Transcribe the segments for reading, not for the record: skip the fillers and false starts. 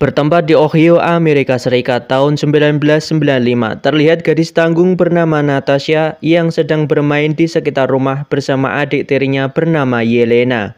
Bertempat di Ohio, Amerika Serikat tahun 1995, terlihat gadis tanggung bernama Natasha yang sedang bermain di sekitar rumah bersama adik tirinya bernama Yelena.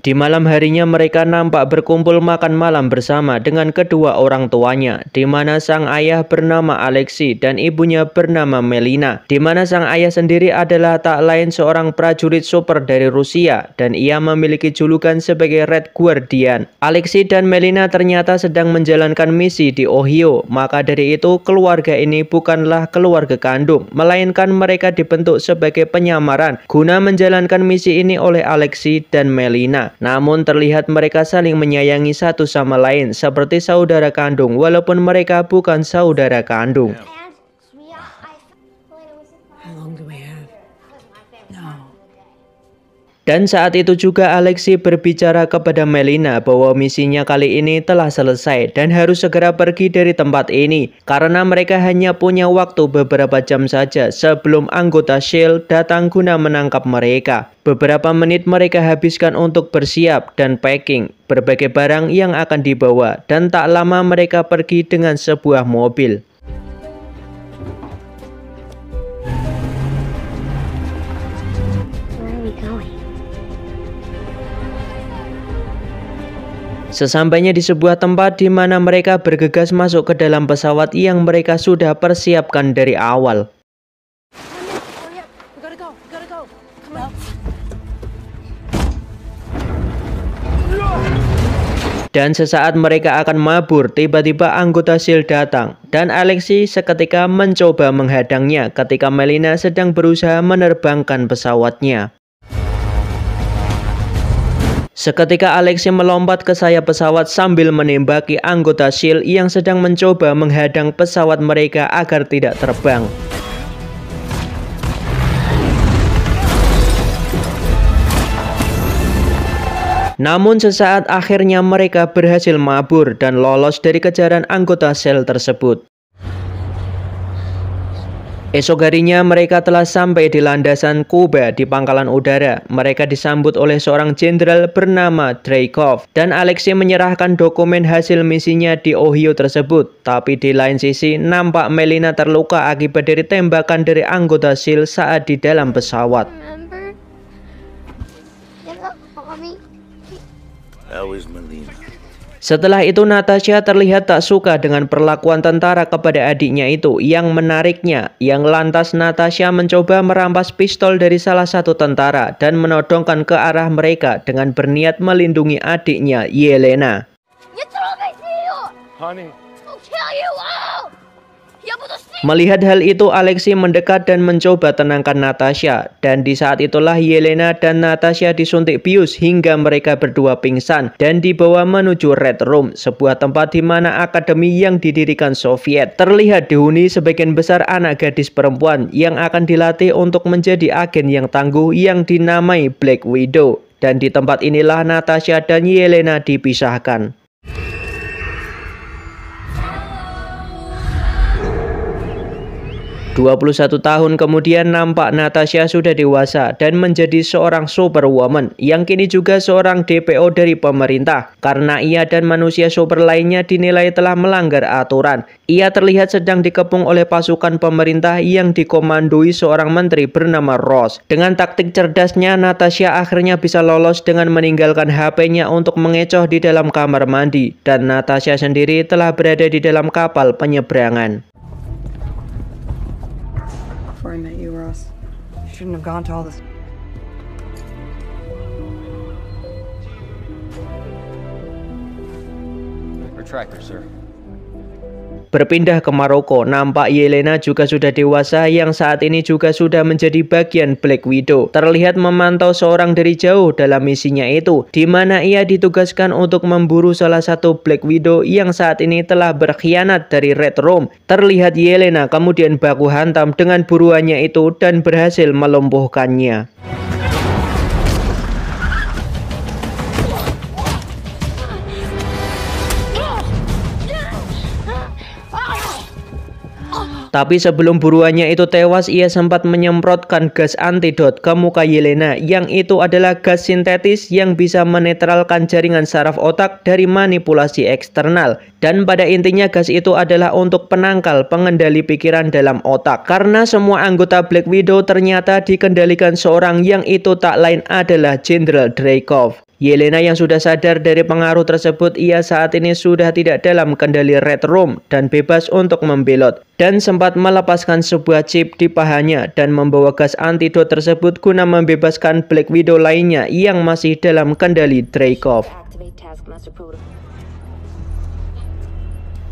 Di malam harinya mereka nampak berkumpul makan malam bersama dengan kedua orang tuanya, di mana sang ayah bernama Alexei dan ibunya bernama Melina, di mana sang ayah sendiri adalah tak lain seorang prajurit super dari Rusia dan ia memiliki julukan sebagai Red Guardian. Alexei dan Melina ternyata sedang menjalankan misi di Ohio, maka dari itu keluarga ini bukanlah keluarga kandung, melainkan mereka dibentuk sebagai penyamaran guna menjalankan misi ini oleh Alexei dan Melina. Namun terlihat mereka saling menyayangi satu sama lain seperti saudara kandung walaupun mereka bukan saudara kandung. Dan saat itu juga Alexei berbicara kepada Melina bahwa misinya kali ini telah selesai dan harus segera pergi dari tempat ini karena mereka hanya punya waktu beberapa jam saja sebelum anggota SHIELD datang guna menangkap mereka. Beberapa menit mereka habiskan untuk bersiap dan packing berbagai barang yang akan dibawa dan tak lama mereka pergi dengan sebuah mobil. Sesampainya di sebuah tempat di mana mereka bergegas masuk ke dalam pesawat yang mereka sudah persiapkan dari awal. Dan sesaat mereka akan mabur, tiba-tiba anggota SHIELD datang dan Alexei seketika mencoba menghadangnya ketika Melina sedang berusaha menerbangkan pesawatnya. Seketika Alexei melompat ke sayap pesawat sambil menembaki anggota SHIELD yang sedang mencoba menghadang pesawat mereka agar tidak terbang. Namun sesaat akhirnya mereka berhasil mabur dan lolos dari kejaran anggota SHIELD tersebut. Esok harinya mereka telah sampai di landasan Kuba di pangkalan udara. Mereka disambut oleh seorang jenderal bernama Dreykov dan Alexei menyerahkan dokumen hasil misinya di Ohio tersebut. Tapi di lain sisi nampak Melina terluka akibat dari tembakan dari anggota SHIELD saat di dalam pesawat. Setelah itu Natasha terlihat tak suka dengan perlakuan tentara kepada adiknya itu yang menariknya, yang lantas Natasha mencoba merampas pistol dari salah satu tentara dan menodongkan ke arah mereka dengan berniat melindungi adiknya Yelena. Melihat hal itu Alexei mendekat dan mencoba tenangkan Natasha dan di saat itulah Yelena dan Natasha disuntik bius hingga mereka berdua pingsan dan dibawa menuju Red Room, sebuah tempat di mana akademi yang didirikan Soviet. Terlihat dihuni sebagian besar anak gadis perempuan yang akan dilatih untuk menjadi agen yang tangguh yang dinamai Black Widow. Dan di tempat inilah Natasha dan Yelena dipisahkan. 21 tahun kemudian nampak Natasha sudah dewasa dan menjadi seorang superwoman yang kini juga seorang DPO dari pemerintah karena ia dan manusia super lainnya dinilai telah melanggar aturan. Ia terlihat sedang dikepung oleh pasukan pemerintah yang dikomandoi seorang menteri bernama Ross. Dengan taktik cerdasnya Natasha akhirnya bisa lolos dengan meninggalkan HP-nya untuk mengecoh di dalam kamar mandi dan Natasha sendiri telah berada di dalam kapal penyeberangan. Before I met you, Ross, I shouldn't have gone to all this. Retractor, sir. Berpindah ke Maroko, nampak Yelena juga sudah dewasa yang saat ini juga sudah menjadi bagian Black Widow. Terlihat memantau seorang dari jauh dalam misinya itu, di mana ia ditugaskan untuk memburu salah satu Black Widow yang saat ini telah berkhianat dari Red Room. Terlihat Yelena kemudian baku hantam dengan buruannya itu dan berhasil melumpuhkannya. Tapi sebelum buruannya itu tewas, ia sempat menyemprotkan gas antidot ke muka Yelena, yang itu adalah gas sintetis yang bisa menetralkan jaringan saraf otak dari manipulasi eksternal. Dan pada intinya gas itu adalah untuk penangkal pengendali pikiran dalam otak. Karena semua anggota Black Widow ternyata dikendalikan seorang yang itu tak lain adalah Jenderal Dreykov. Yelena yang sudah sadar dari pengaruh tersebut, ia saat ini sudah tidak dalam kendali Red Room dan bebas untuk membelot, dan sempat melepaskan sebuah chip di pahanya dan membawa gas antidot tersebut guna membebaskan Black Widow lainnya yang masih dalam kendali Dreykov.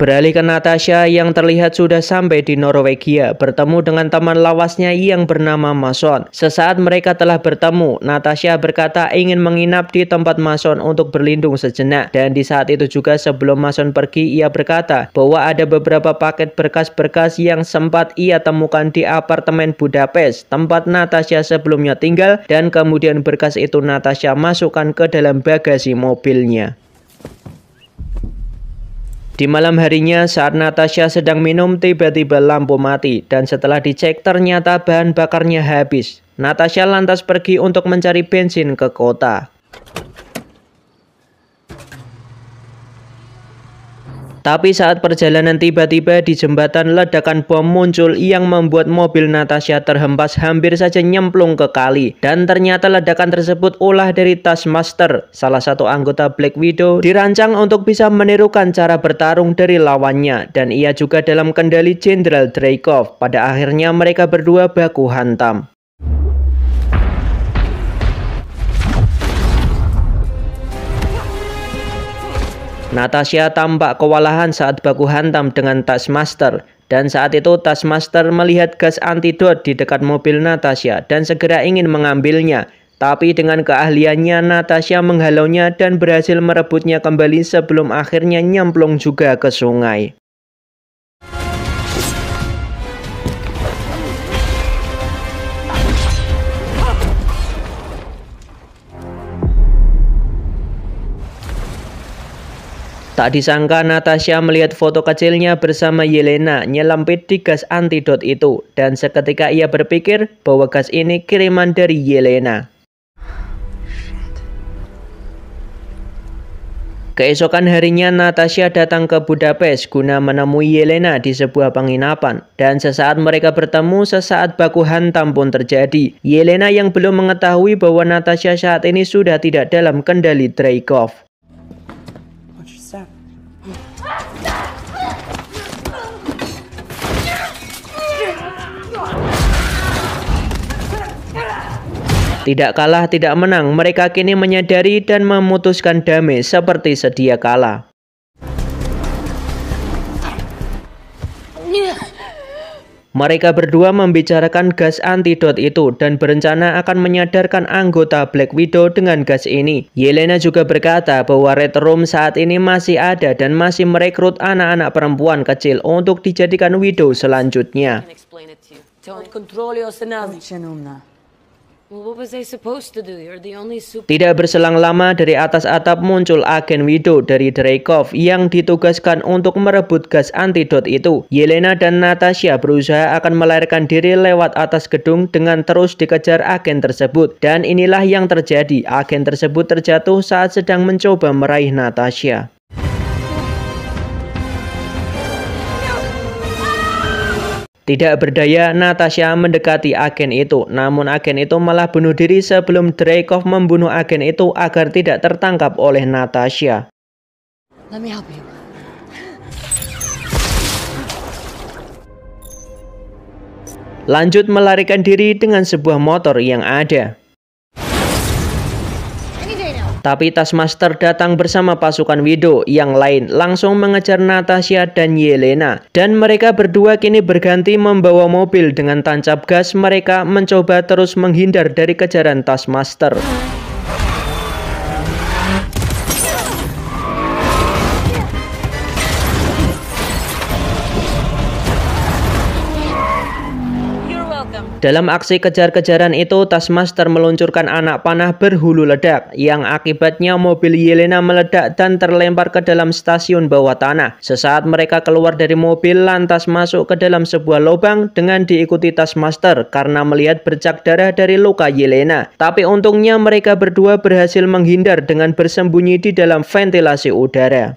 Beralih ke Natasha yang terlihat sudah sampai di Norwegia, bertemu dengan teman lawasnya yang bernama Mason. Sesaat mereka telah bertemu, Natasha berkata ingin menginap di tempat Mason untuk berlindung sejenak. Dan di saat itu juga sebelum Mason pergi, ia berkata bahwa ada beberapa paket berkas-berkas yang sempat ia temukan di apartemen Budapest, tempat Natasha sebelumnya tinggal, dan kemudian berkas itu Natasha masukkan ke dalam bagasi mobilnya. Di malam harinya saat Natasha sedang minum, tiba-tiba lampu mati dan setelah dicek ternyata bahan bakarnya habis. Natasha lantas pergi untuk mencari bensin ke kota. Tapi saat perjalanan tiba-tiba di jembatan ledakan bom muncul yang membuat mobil Natasha terhempas hampir saja nyemplung ke kali. Dan ternyata ledakan tersebut ulah dari Taskmaster, salah satu anggota Black Widow, dirancang untuk bisa menirukan cara bertarung dari lawannya. Dan ia juga dalam kendali Jenderal Dreykov. Pada akhirnya mereka berdua baku hantam. Natasha tampak kewalahan saat baku hantam dengan Taskmaster, dan saat itu Taskmaster melihat gas antidot di dekat mobil Natasha dan segera ingin mengambilnya. Tapi dengan keahliannya Natasha menghalaunya dan berhasil merebutnya kembali sebelum akhirnya nyemplung juga ke sungai. Tak disangka Natasha melihat foto kecilnya bersama Yelena nyelempit di gas antidot itu, dan seketika ia berpikir bahwa gas ini kiriman dari Yelena. Keesokan harinya Natasha datang ke Budapest guna menemui Yelena di sebuah penginapan, dan sesaat mereka bertemu, sesaat baku hantam pun terjadi. Yelena yang belum mengetahui bahwa Natasha saat ini sudah tidak dalam kendali Dreykov. Tidak kalah tidak menang, mereka kini menyadari dan memutuskan damai seperti sedia kala. Mereka berdua membicarakan gas antidot itu dan berencana akan menyadarkan anggota Black Widow dengan gas ini. Yelena juga berkata bahwa Red Room saat ini masih ada dan masih merekrut anak-anak perempuan kecil untuk dijadikan Widow selanjutnya. Tidak berselang lama, dari atas atap muncul agen Widow dari Dreykov yang ditugaskan untuk merebut gas antidot itu. Yelena dan Natasha berusaha akan melarikan diri lewat atas gedung dengan terus dikejar agen tersebut. Dan inilah yang terjadi, agen tersebut terjatuh saat sedang mencoba meraih Natasha. Tidak berdaya, Natasha mendekati agen itu, namun agen itu malah bunuh diri sebelum Dreykov membunuh agen itu agar tidak tertangkap oleh Natasha. Let me help you. Lanjut melarikan diri dengan sebuah motor yang ada. Tapi Taskmaster datang bersama pasukan Widow yang lain langsung mengejar Natasha dan Yelena. Dan mereka berdua kini berganti membawa mobil dengan tancap gas. Mereka mencoba terus menghindar dari kejaran Taskmaster. You're welcome. Dalam aksi kejar-kejaran itu, Taskmaster meluncurkan anak panah berhulu ledak yang akibatnya mobil Yelena meledak dan terlempar ke dalam stasiun bawah tanah. Sesaat mereka keluar dari mobil lantas masuk ke dalam sebuah lubang dengan diikuti Taskmaster karena melihat bercak darah dari luka Yelena. Tapi untungnya mereka berdua berhasil menghindar dengan bersembunyi di dalam ventilasi udara.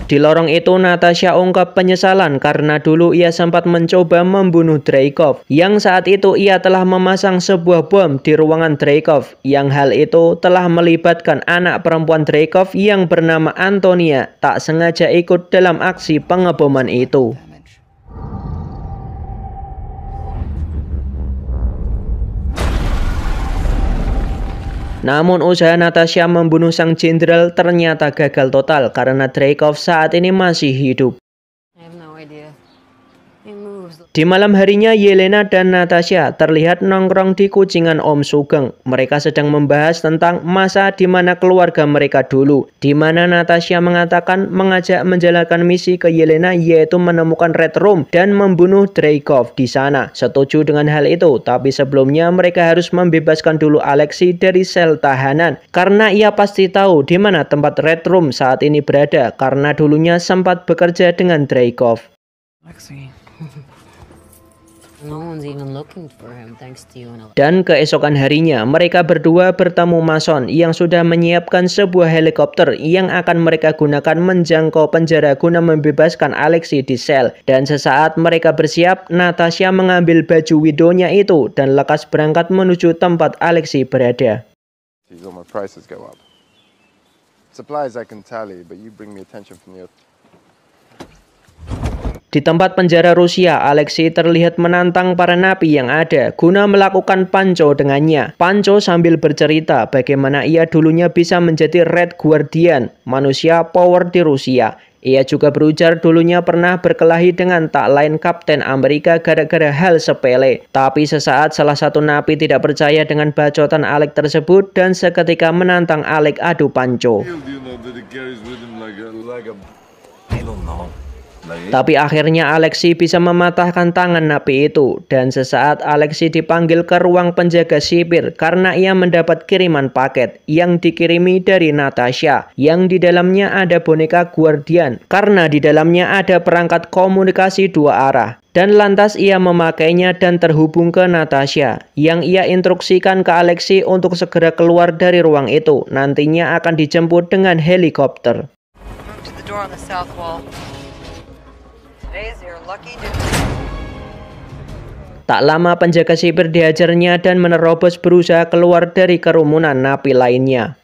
Di lorong itu, Natasha ungkap penyesalan karena dulu ia sempat mencoba membunuh Dreykov, yang saat itu ia telah memasang sebuah bom di ruangan Dreykov, yang hal itu telah melibatkan anak perempuan Dreykov yang bernama Antonia tak sengaja ikut dalam aksi pengeboman itu. Namun usaha Natasha membunuh sang jenderal ternyata gagal total karena Dreykov saat ini masih hidup. Di malam harinya, Yelena dan Natasha terlihat nongkrong di kucingan Om Sugeng. Mereka sedang membahas tentang masa di mana keluarga mereka dulu, di mana Natasha mengatakan mengajak menjalankan misi ke Yelena, yaitu menemukan Red Room dan membunuh Dreykov di sana. Setuju dengan hal itu, tapi sebelumnya mereka harus membebaskan dulu Alexei dari sel tahanan, karena ia pasti tahu di mana tempat Red Room saat ini berada, karena dulunya sempat bekerja dengan Dreykov. Alexei. Dan keesokan harinya, mereka berdua bertemu Mason yang sudah menyiapkan sebuah helikopter yang akan mereka gunakan menjangkau penjara guna membebaskan Alexei di sel. Dan sesaat mereka bersiap, Natasha mengambil baju widownya itu dan lekas berangkat menuju tempat Alexei berada. Di tempat penjara Rusia, Alexei terlihat menantang para napi yang ada guna melakukan panco dengannya. Panco sambil bercerita bagaimana ia dulunya bisa menjadi Red Guardian, manusia power di Rusia. Ia juga berujar dulunya pernah berkelahi dengan tak lain Kapten Amerika gara-gara hal sepele. Tapi sesaat salah satu napi tidak percaya dengan bacotan Alex tersebut dan seketika menantang Alex adu panco. Tapi akhirnya Alexei bisa mematahkan tangan napi itu, dan sesaat Alexei dipanggil ke ruang penjaga sipir karena ia mendapat kiriman paket yang dikirimi dari Natasha, yang di dalamnya ada boneka Guardian karena di dalamnya ada perangkat komunikasi dua arah. Dan lantas ia memakainya dan terhubung ke Natasha, yang ia instruksikan ke Alexei untuk segera keluar dari ruang itu. Nantinya akan dijemput dengan helikopter. Tak lama penjaga sipir dihajarnya dan menerobos berusaha keluar dari kerumunan napi lainnya.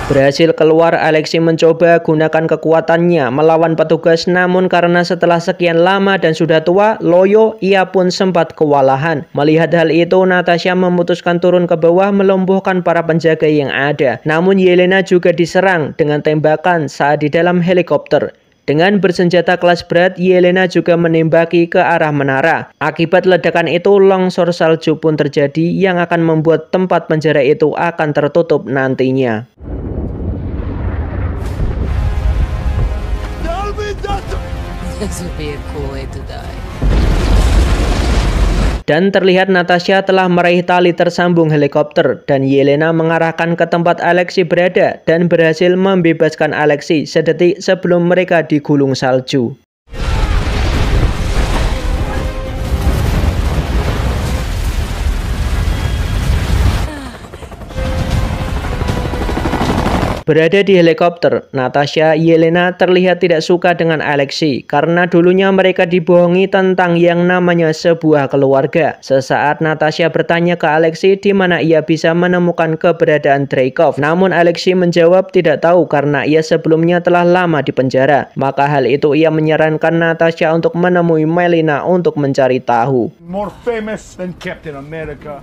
Berhasil keluar, Alexei mencoba gunakan kekuatannya melawan petugas, namun karena setelah sekian lama dan sudah tua, loyo, ia pun sempat kewalahan. Melihat hal itu, Natasha memutuskan turun ke bawah melumpuhkan para penjaga yang ada. Namun Yelena juga diserang dengan tembakan saat di dalam helikopter. Dengan bersenjata kelas berat, Yelena juga menembaki ke arah menara. Akibat ledakan itu, longsor salju pun terjadi yang akan membuat tempat penjara itu akan tertutup nantinya. Dan terlihat Natasha telah meraih tali tersambung helikopter dan Yelena mengarahkan ke tempat Alexei berada dan berhasil membebaskan Alexei sedetik sebelum mereka digulung salju. Berada di helikopter, Natasha Yelena terlihat tidak suka dengan Alexei karena dulunya mereka dibohongi tentang yang namanya sebuah keluarga. Sesaat Natasha bertanya ke Alexei di mana ia bisa menemukan keberadaan Dreykov. Namun Alexei menjawab tidak tahu karena ia sebelumnya telah lama di penjara. Maka hal itu ia menyarankan Natasha untuk menemui Melina untuk mencari tahu. More famous than Captain America.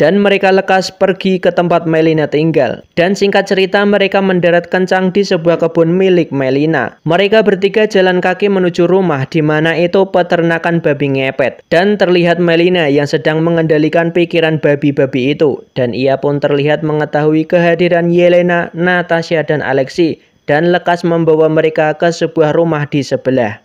Dan mereka lekas pergi ke tempat Melina tinggal. Dan singkat cerita mereka mendarat kencang di sebuah kebun milik Melina. Mereka bertiga jalan kaki menuju rumah di mana itu peternakan babi ngepet. Dan terlihat Melina yang sedang mengendalikan pikiran babi-babi itu. Dan ia pun terlihat mengetahui kehadiran Yelena, Natasha, dan Alexei. Dan lekas membawa mereka ke sebuah rumah di sebelah.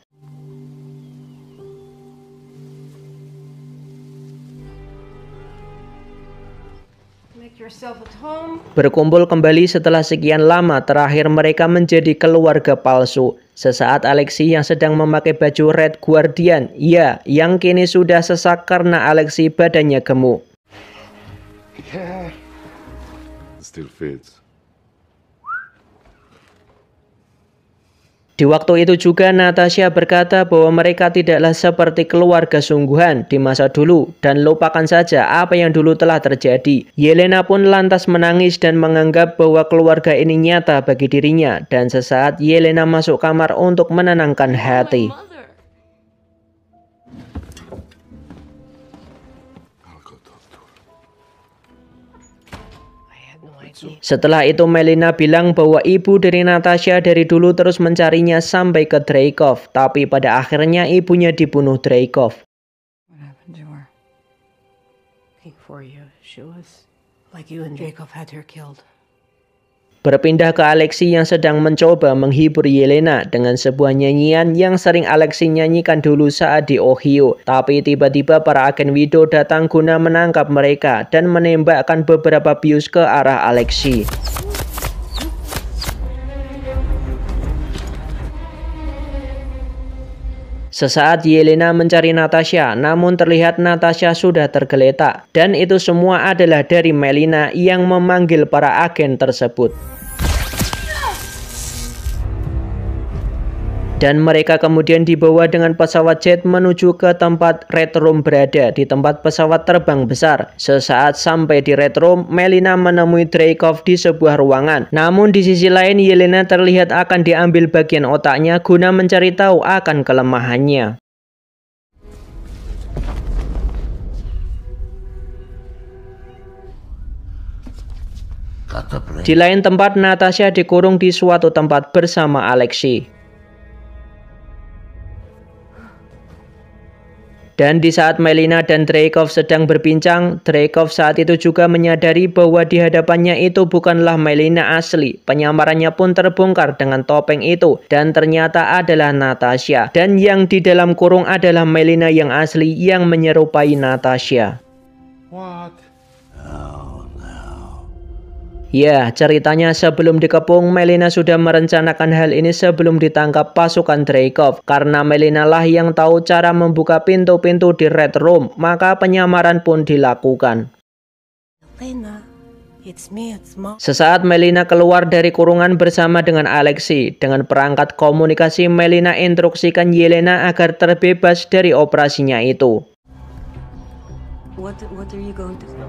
Berkumpul kembali setelah sekian lama, terakhir mereka menjadi keluarga palsu. Sesaat Alexei yang sedang memakai baju Red Guardian, ya, yang kini sudah sesak karena Alexei badannya gemuk. Yeah. Still fits. Di waktu itu juga Natasha berkata bahwa mereka tidaklah seperti keluarga sungguhan di masa dulu dan lupakan saja apa yang dulu telah terjadi. Yelena pun lantas menangis dan menganggap bahwa keluarga ini nyata bagi dirinya dan sesaat Yelena masuk kamar untuk menenangkan hati. Setelah itu Melina bilang bahwa ibu dari Natasha dari dulu terus mencarinya sampai ke Dreykov, tapi pada akhirnya ibunya dibunuh Dreykov. What happened to her? For you, she was like you and Jacob had her killed. Berpindah ke Alexei yang sedang mencoba menghibur Yelena dengan sebuah nyanyian yang sering Alexei nyanyikan dulu saat di Ohio. Tapi tiba-tiba para agen Widow datang guna menangkap mereka dan menembakkan beberapa bius ke arah Alexei. Sesaat Yelena mencari Natasha, namun terlihat Natasha sudah tergeletak. Dan itu semua adalah dari Melina yang memanggil para agen tersebut. Dan mereka kemudian dibawa dengan pesawat jet menuju ke tempat Red Room berada di tempat pesawat terbang besar. Sesaat sampai di Red Room, Melina menemui Dreykov di sebuah ruangan. Namun di sisi lain Yelena terlihat akan diambil bagian otaknya guna mencari tahu akan kelemahannya. Di lain tempat Natasha dikurung di suatu tempat bersama Alexei. Dan di saat Melina dan Dreykov sedang berbincang, Dreykov saat itu juga menyadari bahwa di hadapannya itu bukanlah Melina asli. Penyamarannya pun terbongkar dengan topeng itu, dan ternyata adalah Natasha. Dan yang di dalam kurung adalah Melina yang asli yang menyerupai Natasha. What? Ya, ceritanya sebelum dikepung, Melina sudah merencanakan hal ini sebelum ditangkap pasukan Dreykov. Karena Melina lah yang tahu cara membuka pintu-pintu di Red Room, maka penyamaran pun dilakukan. Sesaat Melina keluar dari kurungan bersama dengan Alexei, dengan perangkat komunikasi Melina instruksikan Yelena agar terbebas dari operasinya itu. What are you going to do?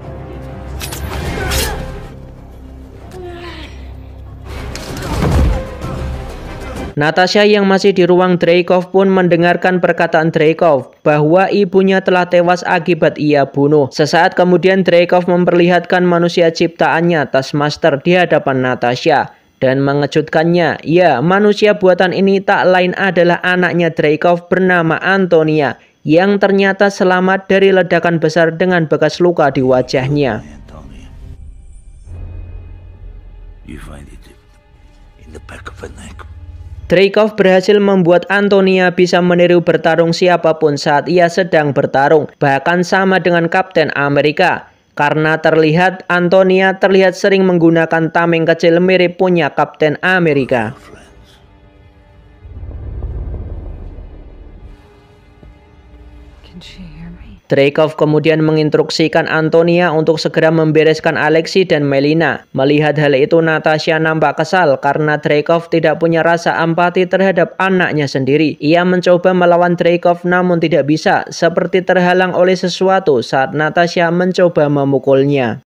Natasha yang masih di ruang Dreykov pun mendengarkan perkataan Dreykov bahwa ibunya telah tewas akibat ia bunuh. Sesaat kemudian Dreykov memperlihatkan manusia ciptaannya Taskmaster di hadapan Natasha. Dan mengejutkannya, ya, manusia buatan ini tak lain adalah anaknya Dreykov bernama Antonia, yang ternyata selamat dari ledakan besar dengan bekas luka di wajahnya. Dreykov berhasil membuat Antonia bisa meniru bertarung siapapun saat ia sedang bertarung, bahkan sama dengan Kapten Amerika. Karena terlihat Antonia terlihat sering menggunakan tameng kecil mirip punya Kapten Amerika. Dreykov kemudian menginstruksikan Antonia untuk segera membereskan Alexei dan Melina. Melihat hal itu, Natasha nampak kesal karena Dreykov tidak punya rasa empati terhadap anaknya sendiri. Ia mencoba melawan Dreykov namun tidak bisa, seperti terhalang oleh sesuatu saat Natasha mencoba memukulnya.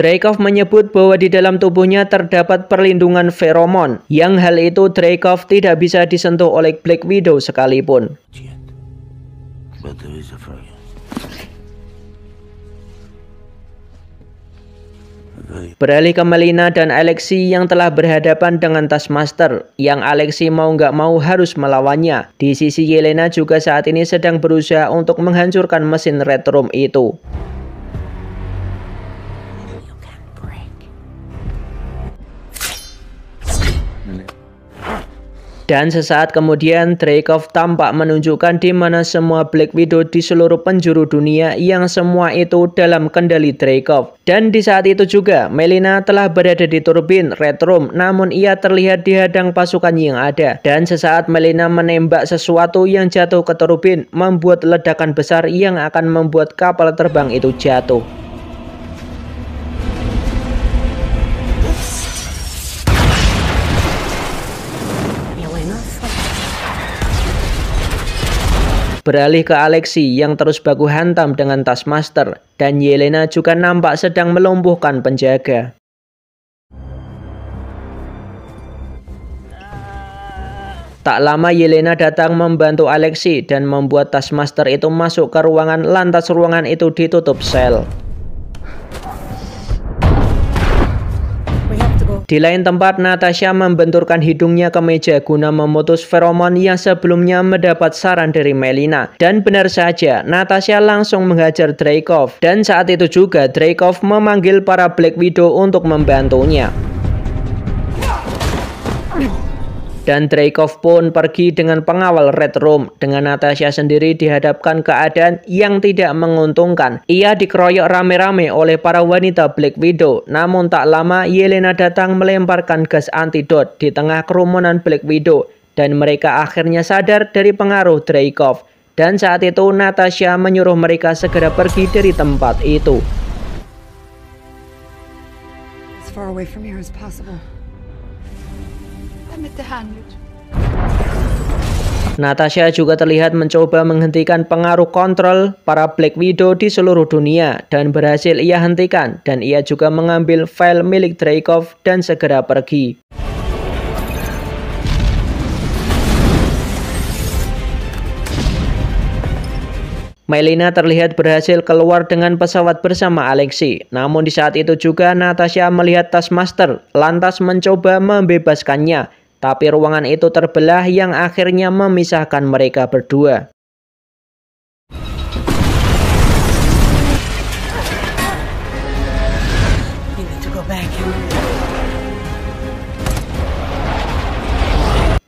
Dreykov menyebut bahwa di dalam tubuhnya terdapat perlindungan feromon, yang hal itu Dreykov tidak bisa disentuh oleh Black Widow sekalipun. Beralih ke Melina dan Alexei yang telah berhadapan dengan Taskmaster, yang Alexei mau nggak mau harus melawannya. Di sisi Yelena juga saat ini sedang berusaha untuk menghancurkan mesin Red Room itu. Dan sesaat kemudian Dreykov tampak menunjukkan di mana semua Black Widow di seluruh penjuru dunia yang semua itu dalam kendali Dreykov. Dan di saat itu juga Melina telah berada di turbin Red Room, namun ia terlihat dihadang pasukan yang ada. Dan sesaat Melina menembak sesuatu yang jatuh ke turbin, membuat ledakan besar yang akan membuat kapal terbang itu jatuh. Beralih ke Alexei yang terus baku hantam dengan Taskmaster, dan Yelena juga nampak sedang melumpuhkan penjaga. Tak lama Yelena datang membantu Alexei dan membuat Taskmaster itu masuk ke ruangan, lantas ruangan itu ditutup sel. Di lain tempat, Natasha membenturkan hidungnya ke meja guna memutus feromon yang sebelumnya mendapat saran dari Melina. Dan benar saja, Natasha langsung menghajar Dreykov. Dan saat itu juga Dreykov memanggil para Black Widow untuk membantunya. Dan Dreykov pun pergi dengan pengawal Red Room. Dengan Natasha sendiri dihadapkan keadaan yang tidak menguntungkan. Ia dikeroyok rame-rame oleh para wanita Black Widow. Namun tak lama Yelena datang melemparkan gas antidot di tengah kerumunan Black Widow. Dan mereka akhirnya sadar dari pengaruh Dreykov. Dan saat itu Natasha menyuruh mereka segera pergi dari tempat itu. As far away from here as possible. Natasha juga terlihat mencoba menghentikan pengaruh kontrol para Black Widow di seluruh dunia dan berhasil ia hentikan, dan ia juga mengambil file milik Dreykov dan segera pergi. Melina terlihat berhasil keluar dengan pesawat bersama Alexei. Namun di saat itu juga Natasha melihat Taskmaster, lantas mencoba membebaskannya. Tapi ruangan itu terbelah yang akhirnya memisahkan mereka berdua.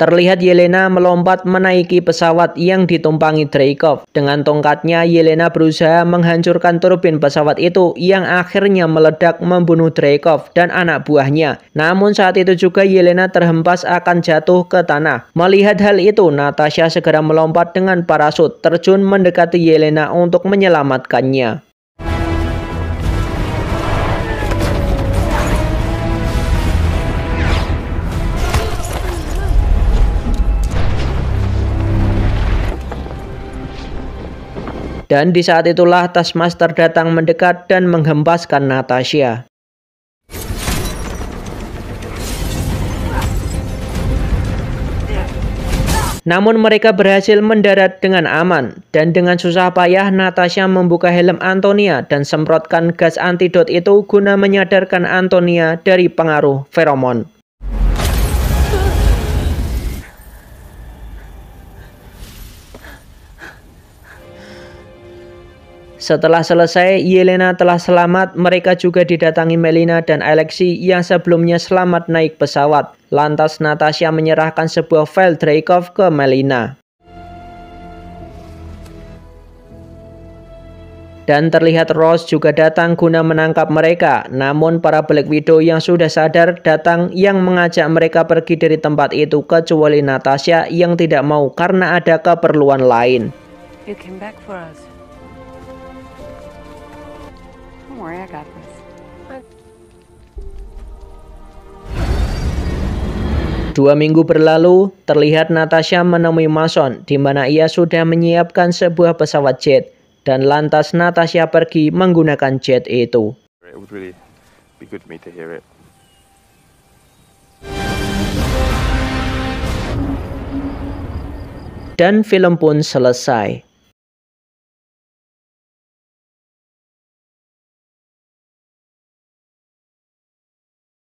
Terlihat Yelena melompat menaiki pesawat yang ditumpangi Dreykov. Dengan tongkatnya, Yelena berusaha menghancurkan turbin pesawat itu yang akhirnya meledak membunuh Dreykov dan anak buahnya. Namun saat itu juga Yelena terhempas akan jatuh ke tanah. Melihat hal itu, Natasha segera melompat dengan parasut, terjun mendekati Yelena untuk menyelamatkannya. Dan di saat itulah Taskmaster datang mendekat dan menghempaskan Natasha. Namun mereka berhasil mendarat dengan aman. Dan dengan susah payah Natasha membuka helm Antonia dan semprotkan gas antidot itu guna menyadarkan Antonia dari pengaruh feromon. Setelah selesai, Yelena telah selamat. Mereka juga didatangi Melina dan Alexei yang sebelumnya selamat naik pesawat. Lantas Natasha menyerahkan sebuah file Dreykov ke Melina. Dan terlihat Rose juga datang guna menangkap mereka. Namun para Black Widow yang sudah sadar datang yang mengajak mereka pergi dari tempat itu, kecuali Natasha yang tidak mau karena ada keperluan lain. You came back for us. Don't worry, I got this. 2 minggu berlalu, terlihat Natasha menemui Mason, di mana ia sudah menyiapkan sebuah pesawat jet. Dan lantas Natasha pergi menggunakan jet itu. It was really be good for me to hear it. Dan film pun selesai.